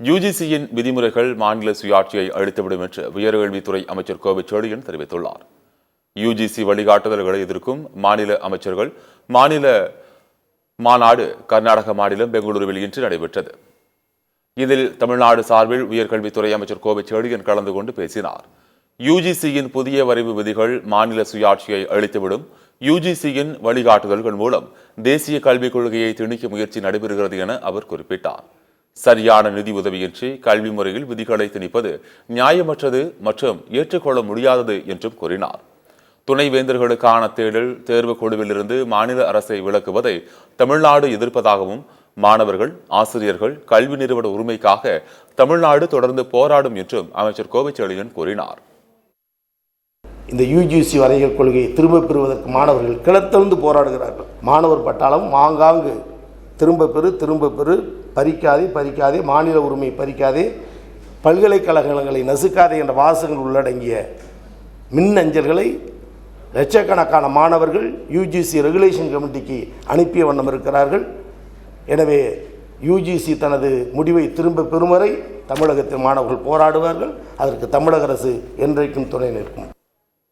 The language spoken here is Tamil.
யுஜிசியின் விதிமுறைகள் மாநில சுயாட்சியை அளித்துவிடும் என்று உயர்கல்வித்துறை அமைச்சர் கோவை செழியன் தெரிவித்துள்ளார். யுஜிசி வழிகாட்டுதல்களை எதிர்க்கும் மாநில அமைச்சர்கள் மாநில மாநாடு கர்நாடக மாநிலம் பெங்களூருவில் இன்று நடைபெற்றது. இதில் தமிழ்நாடு சார்பில் உயர்கல்வித்துறை அமைச்சர் கோவை செழியன் கலந்து கொண்டு பேசினார். யுஜிசியின் புதிய வரைவு விதிகள் மாநில சுயாட்சியை அளித்துவிடும். யுஜிசியின் வழிகாட்டுதல்கள் மூலம் தேசிய கல்விக் கொள்கையை திணிக்க முயற்சி நடைபெறுகிறது என அவர் குறிப்பிட்டார். சரியான நிதி உதவியின்றி கல்வி முறையில் விதிகளை திணிப்பது நியாயமற்றது மற்றும் ஏற்றுக்கொள்ள முடியாதது என்றும் கூறினார். துணைவேந்தர்களுக்கான தேர்வு குழுவிலிருந்து மாநில அரசை விலக்குவதை தமிழ்நாடு எதிர்ப்பதாகவும் மாணவர்கள், ஆசிரியர்கள், கல்வி நிறுவன உரிமைக்காக தமிழ்நாடு தொடர்ந்து போராடும் என்றும் அமைச்சர் கோவை செழியன் கூறினார். இந்த யுஜிசி வரைகள் கொள்கையை திரும்ப பெறுவதற்கு மாணவர்கள் கிளர்த்தெழுந்து போராடுகிறார்கள். மாணவர் பட்டாளம் ஆங்காங்கு திரும்ப பெறு, பறிக்காதே, மாநில உரிமை பறிக்காதே, பல்கலைக்கழகங்களை நசுக்காதே என்ற வாசகங்கள் உள்ளடங்கிய மின்னஞ்சல்களை லட்சக்கணக்கான மாணவர்கள் யுஜிசி ரெகுலேஷன் கமிட்டிக்கு அனுப்பிய வண்ணம் இருக்கிறார்கள். எனவே யுஜிசி தனது முடிவை திரும்ப பெறும் வரை தமிழகத்தில் மாணவர்கள் போராடுவார்கள். அதற்கு தமிழக அரசு என்றைக்கும் துணை நிற்கும்.